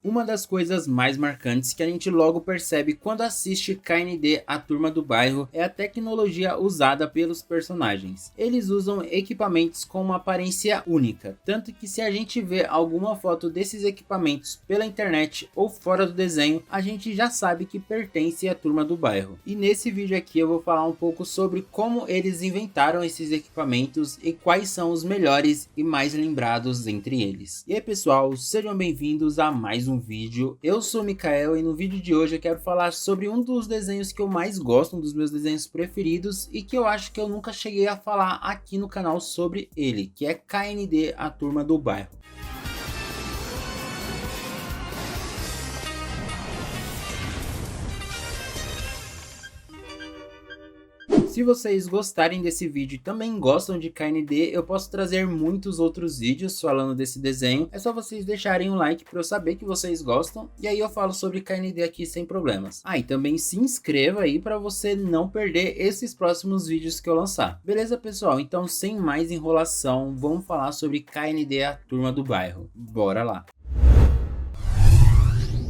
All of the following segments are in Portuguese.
Uma das coisas mais marcantes que a gente logo percebe quando assiste KND A Turma do Bairro é a tecnologia usada pelos personagens. Eles usam equipamentos com uma aparência única, tanto que se a gente vê alguma foto desses equipamentos pela internet ou fora do desenho, a gente já sabe que pertence à Turma do Bairro. E nesse vídeo aqui eu vou falar um pouco sobre como eles inventaram esses equipamentos e quais são os melhores e mais lembrados entre eles. E aí pessoal, sejam bem-vindos a mais um vídeo. Eu sou o Mikael e no vídeo de hoje eu quero falar sobre um dos desenhos que eu mais gosto, um dos meus desenhos preferidos e que eu acho que eu nunca cheguei a falar aqui no canal sobre ele, que é KND A Turma do Bairro. Se vocês gostarem desse vídeo e também gostam de KND, eu posso trazer muitos outros vídeos falando desse desenho. É só vocês deixarem um like para eu saber que vocês gostam e aí eu falo sobre KND aqui sem problemas. E também se inscreva aí para você não perder esses próximos vídeos que eu lançar. Beleza, pessoal? Então, sem mais enrolação, vamos falar sobre KND A Turma do Bairro. Bora lá!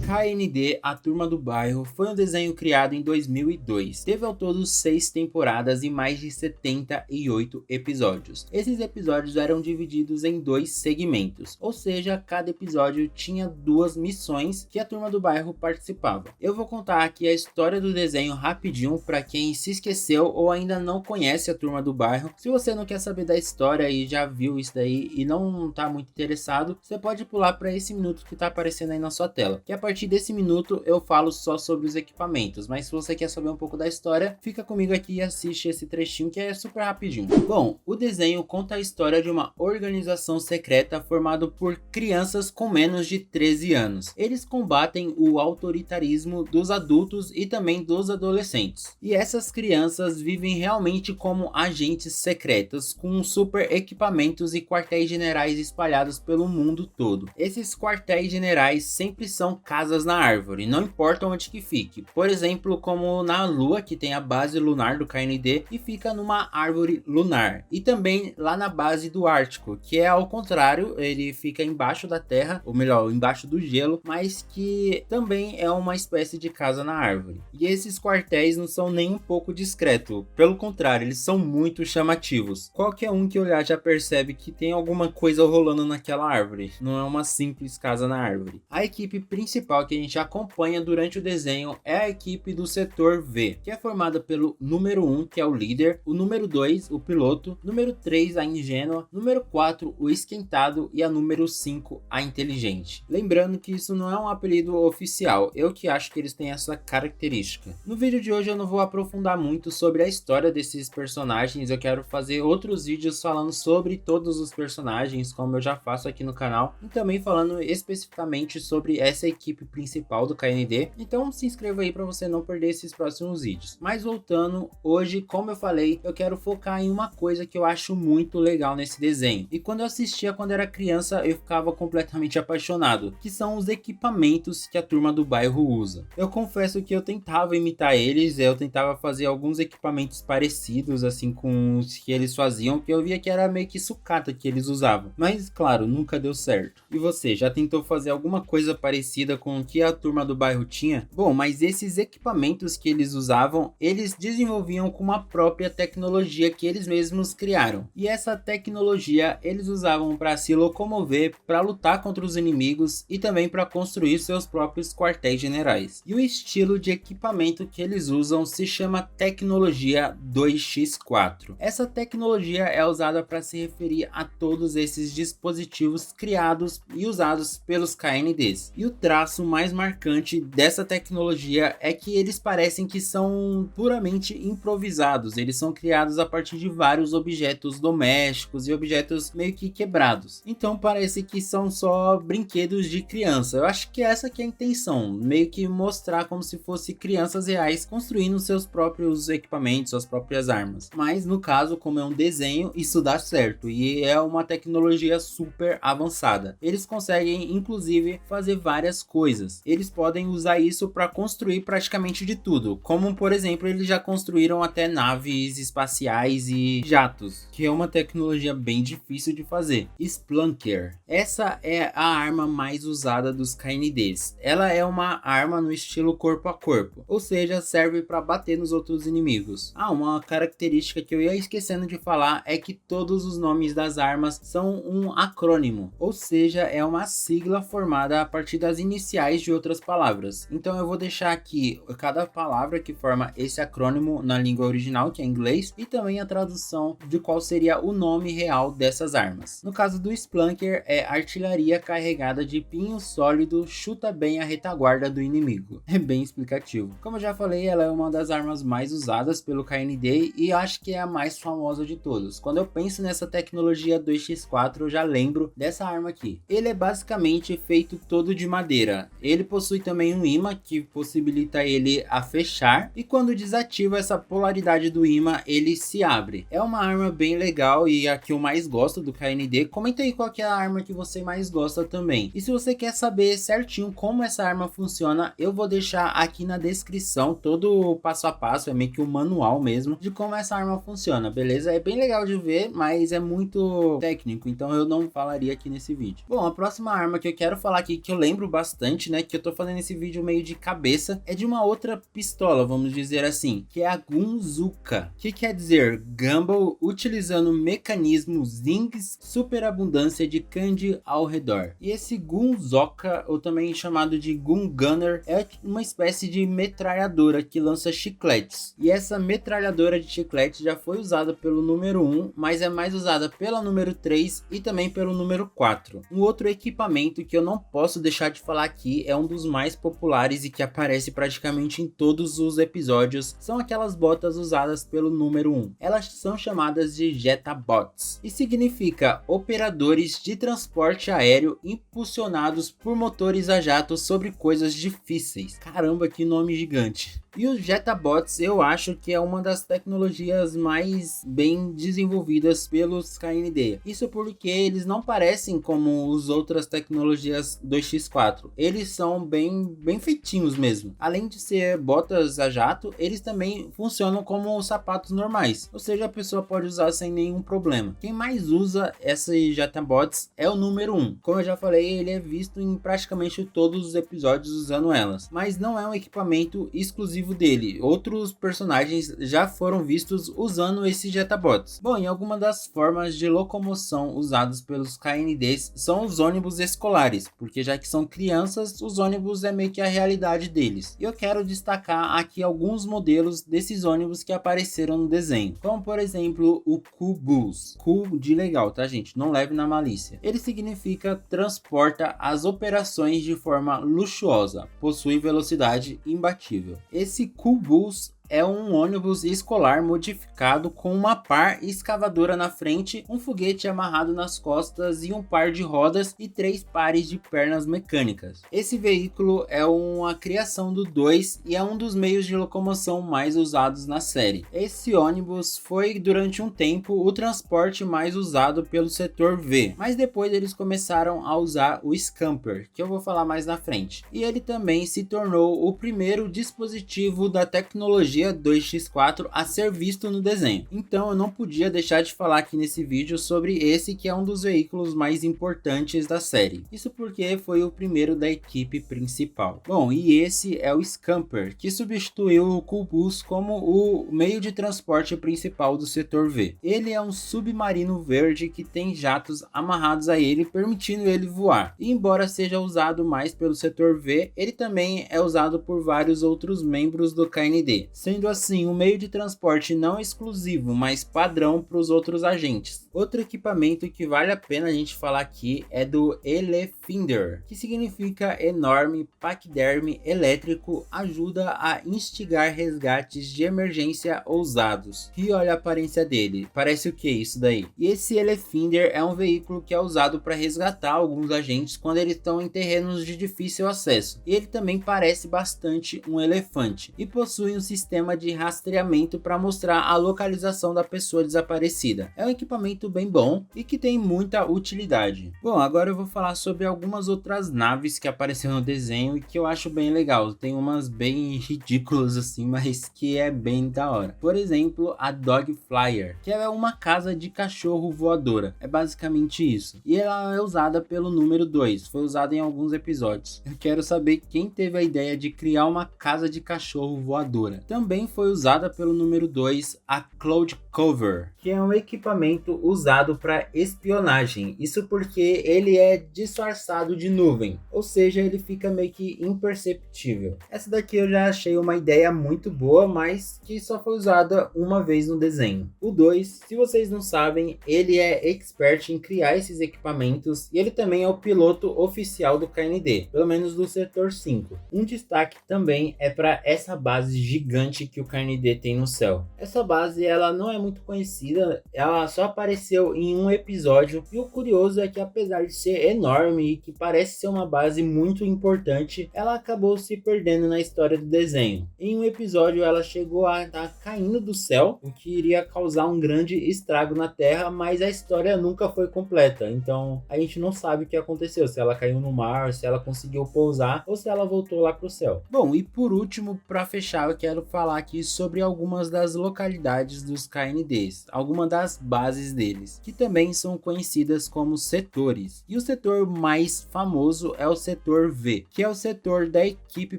KND A Turma do Bairro foi um desenho criado em 2002. Teve ao todo 6 temporadas e mais de 78 episódios. Esses episódios eram divididos em 2 segmentos, ou seja, cada episódio tinha 2 missões que a Turma do Bairro participava. Eu vou contar aqui a história do desenho rapidinho para quem se esqueceu ou ainda não conhece a Turma do Bairro. Se você não quer saber da história e já viu isso daí e não está muito interessado, você pode pular para esse minuto que está aparecendo aí na sua tela, que a partir desse minuto eu falo só sobre os equipamentos, mas se você quer saber um pouco da história, fica comigo aqui e assiste esse trechinho que é super rapidinho. Bom, o desenho conta a história de uma organização secreta formada por crianças com menos de 13 anos. Eles combatem o autoritarismo dos adultos e também dos adolescentes. E essas crianças vivem realmente como agentes secretos, com super equipamentos e quartéis generais espalhados pelo mundo todo. Esses quartéis generais sempre são casas na árvore, não importa onde que fique. Por exemplo, como na Lua, que tem a base lunar do KND e fica numa árvore lunar. E também lá na base do Ártico, que é ao contrário, ele fica embaixo da terra, ou melhor, embaixo do gelo, mas que também é uma espécie de casa na árvore. E esses quartéis não são nem um pouco discretos, pelo contrário, eles são muito chamativos. Qualquer um que olhar já percebe que tem alguma coisa rolando naquela árvore, não é uma simples casa na árvore. A equipe principal que a gente acompanha durante o desenho é a equipe do setor V, que é formada pelo número 1, que é o líder, o número 2, o piloto, número 3, a ingênua, número 4, o esquentado e a número 5, a inteligente. Lembrando que isso não é um apelido oficial, eu que acho que eles têm essa característica. No vídeo de hoje eu não vou aprofundar muito sobre a história desses personagens, eu quero fazer outros vídeos falando sobre todos os personagens, como eu já faço aqui no canal, e também falando especificamente sobre essa equipe principal do KND, então se inscreva aí para você não perder esses próximos vídeos. Mas voltando, hoje, como eu falei, eu quero focar em uma coisa que eu acho muito legal nesse desenho, e quando eu assistia quando era criança eu ficava completamente apaixonado, que são os equipamentos que a Turma do Bairro usa. Eu confesso que eu tentava imitar eles, eu tentava fazer alguns equipamentos parecidos assim com os que eles faziam, que eu via que era meio que sucata que eles usavam, mas claro, nunca deu certo. E você, já tentou fazer alguma coisa parecida com o que a Turma do Bairro tinha? Bom, mas esses equipamentos que eles usavam, eles desenvolviam com uma própria tecnologia que eles mesmos criaram. E essa tecnologia eles usavam para se locomover, para lutar contra os inimigos e também para construir seus próprios quartéis generais. E o estilo de equipamento que eles usam se chama tecnologia 2x4. Essa tecnologia é usada para se referir a todos esses dispositivos criados e usados pelos KNDs. E o traço mais marcante dessa tecnologia é que eles parecem que são puramente improvisados, eles são criados a partir de vários objetos domésticos e objetos meio que quebrados, então parece que são só brinquedos de criança. Eu acho que essa que é a intenção, meio que mostrar como se fosse crianças reais construindo seus próprios equipamentos, suas próprias armas, mas no caso, como é um desenho, isso dá certo e é uma tecnologia super avançada. Eles conseguem inclusive fazer várias coisas coisas. Eles podem usar isso para construir praticamente de tudo, como por exemplo, eles já construíram até naves espaciais e jatos, que é uma tecnologia bem difícil de fazer. Splunker. Essa é a arma mais usada dos KNDs. Ela é uma arma no estilo corpo a corpo, ou seja, serve para bater nos outros inimigos. Uma característica que eu ia esquecendo de falar é que todos os nomes das armas são um acrônimo, ou seja, é uma sigla formada a partir das iniciais de outras palavras. Então eu vou deixar aqui cada palavra que forma esse acrônimo na língua original, que é inglês, e também a tradução de qual seria o nome real dessas armas. No caso do Splunker, é artilharia carregada de pinho sólido, chuta bem a retaguarda do inimigo. É bem explicativo. Como eu já falei, ela é uma das armas mais usadas pelo KND e acho que é a mais famosa de todos. Quando eu penso nessa tecnologia 2x4, eu já lembro dessa arma aqui. Ele é basicamente feito todo de madeira. Ele possui também um imã que possibilita ele a fechar, e quando desativa essa polaridade do imã, ele se abre. É uma arma bem legal e a que eu mais gosto do KND. Comenta aí qual que é a arma que você mais gosta também. E se você quer saber certinho como essa arma funciona, eu vou deixar aqui na descrição todo o passo a passo, é meio que o manual mesmo de como essa arma funciona, beleza? É bem legal de ver, mas é muito técnico, então eu não falaria aqui nesse vídeo. Bom, a próxima arma que eu quero falar aqui, que eu lembro bastante, né, que eu tô fazendo esse vídeo meio de cabeça, é de uma outra pistola, vamos dizer assim, que é a Gunzuka, que quer dizer Gumball utilizando mecanismos Zings, superabundância de candy ao redor. E esse Gunzoka, ou também chamado de Gun Gunner, é uma espécie de metralhadora que lança chicletes. E essa metralhadora de chicletes já foi usada pelo número 1, mas é mais usada pela número 3 e também pelo número 4. Um outro equipamento que eu não posso deixar de falar aqui é um dos mais populares e que aparece praticamente em todos os episódios, são aquelas botas usadas pelo número 1. Elas são chamadas de Jetabots e significa operadores de transporte aéreo impulsionados por motores a jato sobre coisas difíceis. Caramba, que nome gigante! E os Jetabots eu acho que é uma das tecnologias mais bem desenvolvidas pelos KND. Isso porque eles não parecem como as outras tecnologias 2x4. Eles são bem feitinhos mesmo. Além de ser botas a jato, eles também funcionam como sapatos normais. Ou seja, a pessoa pode usar sem nenhum problema. Quem mais usa esses Jetabots é o número 1. Como eu já falei, ele é visto em praticamente todos os episódios usando elas. Mas não é um equipamento exclusivo dele. Outros personagens já foram vistos usando esses Jetabots. Bom, e alguma das formas de locomoção usadas pelos KNDs são os ônibus escolares, porque já que são crianças, os ônibus é meio que a realidade deles. E eu quero destacar aqui alguns modelos desses ônibus que apareceram no desenho, como por exemplo o Q-Bus. Q de legal, tá gente? Não leve na malícia. Ele significa transporta as operações de forma luxuosa, possui velocidade imbatível. Esse Q-Bus é um ônibus escolar modificado com uma par escavadora na frente, um foguete amarrado nas costas e um par de rodas e 3 pares de pernas mecânicas. Esse veículo é uma criação do 2 e é um dos meios de locomoção mais usados na série. Esse ônibus foi durante um tempo o transporte mais usado pelo setor V, mas depois eles começaram a usar o Scamper, que eu vou falar mais na frente. E ele também se tornou o primeiro dispositivo da tecnologia 2x4 a ser visto no desenho. Então eu não podia deixar de falar aqui nesse vídeo sobre esse que é um dos veículos mais importantes da série. Isso porque foi o primeiro da equipe principal. Bom, e esse é o Scamper, que substituiu o Q-Bus como o meio de transporte principal do setor V. Ele é um submarino verde que tem jatos amarrados a ele, permitindo ele voar. E embora seja usado mais pelo setor V, ele também é usado por vários outros membros do KND, sendo assim um meio de transporte não exclusivo, mas padrão para os outros agentes. Outro equipamento que vale a pena a gente falar aqui é do Elefinder, que significa enorme paquiderme elétrico, ajuda a instigar resgates de emergência ousados. E olha a aparência dele, parece o que isso daí? E esse Elefinder é um veículo que é usado para resgatar alguns agentes quando eles estão em terrenos de difícil acesso. E ele também parece bastante um elefante e possui um sistema sistema de rastreamento para mostrar a localização da pessoa desaparecida. É um equipamento bem bom e que tem muita utilidade. Bom, agora eu vou falar sobre algumas outras naves que apareceram no desenho e que eu acho bem legal. Tem umas bem ridículas assim, mas que é bem da hora. Por exemplo, a Dog Flyer, que é uma casa de cachorro voadora. É basicamente isso. E ela é usada pelo número 2. Foi usada em alguns episódios. Eu quero saber quem teve a ideia de criar uma casa de cachorro voadora. Também foi usada pelo número 2 a Cloud Cover, que é um equipamento usado para espionagem. Isso porque ele é disfarçado de nuvem, ou seja, ele fica meio que imperceptível. Essa daqui eu já achei uma ideia muito boa, mas que só foi usada uma vez no desenho. O 2, se vocês não sabem, ele é expert em criar esses equipamentos e ele também é o piloto oficial do KND, pelo menos do setor 5. Um destaque também é para essa base gigante que o KND tem no céu. Essa base ela não é muito conhecida, ela só apareceu em um episódio e o curioso é que apesar de ser enorme e que parece ser uma base muito importante, ela acabou se perdendo na história do desenho. Em um episódio ela chegou a estar caindo do céu, o que iria causar um grande estrago na Terra, mas a história nunca foi completa, então a gente não sabe o que aconteceu, se ela caiu no mar, se ela conseguiu pousar ou se ela voltou lá pro céu. Bom, e por último, para fechar, eu quero falar aqui sobre algumas das localidades dos KNDs, algumas das bases deles, que também são conhecidas como setores. E o setor mais famoso é o setor V, que é o setor da equipe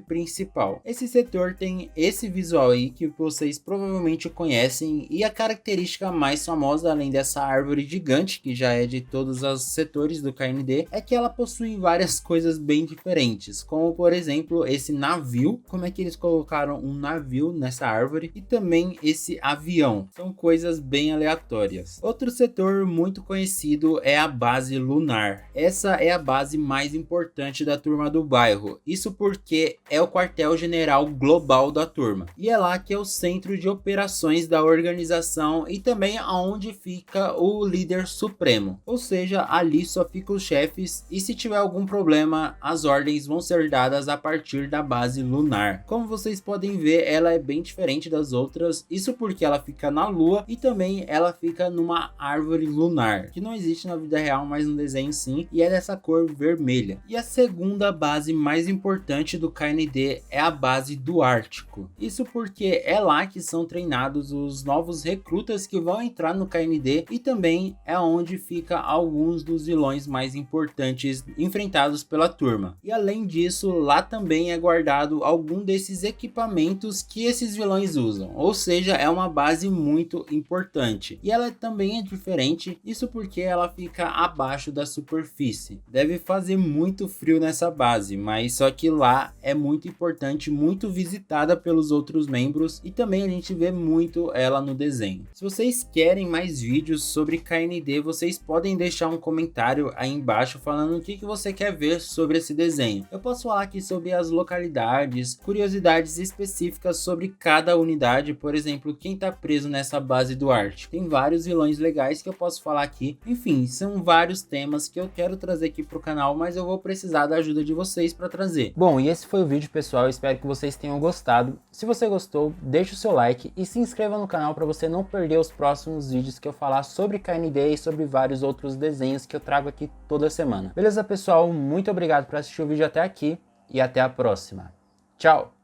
principal. Esse setor tem esse visual aí que vocês provavelmente conhecem, e a característica mais famosa, além dessa árvore gigante que já é de todos os setores do KND, é que ela possui várias coisas bem diferentes, como por exemplo esse navio, como é que eles colocaram um navio nessa árvore, e também esse avião. São coisas bem aleatórias. Outro setor muito conhecido é a base lunar. Essa é a base mais importante da turma do bairro, isso porque é o quartel-general global da turma, e é lá que é o centro de operações da organização e também aonde fica o líder supremo, ou seja, ali só ficam os chefes e se tiver algum problema, as ordens vão ser dadas a partir da base lunar. Como vocês podem ver, ela é bem diferente das outras, isso porque ela fica na lua e também ela fica numa árvore lunar, que não existe na vida real, mas no desenho sim, e é dessa cor vermelha. E a segunda base mais importante do KND é a base do Ártico, isso porque é lá que são treinados os novos recrutas que vão entrar no KND e também é onde fica alguns dos vilões mais importantes enfrentados pela turma. E além disso, lá também é guardado algum desses equipamentos que esses vilões usam, ou seja, é uma base muito importante. E ela também é diferente, isso porque ela fica abaixo da superfície. Deve fazer muito frio nessa base, mas só que lá é muito importante, muito visitada pelos outros membros e também a gente vê muito ela no desenho. Se vocês querem mais vídeos sobre KND, vocês podem deixar um comentário aí embaixo falando o que você quer ver sobre esse desenho. Eu posso falar aqui sobre as localidades, curiosidades específicas sobre cada unidade, por exemplo, quem tá preso nessa base do Ártico. Tem vários vilões legais que eu posso falar aqui. Enfim, são vários temas que eu quero trazer aqui pro canal, mas eu vou precisar da ajuda de vocês para trazer. Bom, e esse foi o vídeo, pessoal. Eu espero que vocês tenham gostado. Se você gostou, deixa o seu like e se inscreva no canal para você não perder os próximos vídeos que eu falar sobre KND e sobre vários outros desenhos que eu trago aqui toda semana. Beleza, pessoal? Muito obrigado por assistir o vídeo até aqui e até a próxima. Tchau!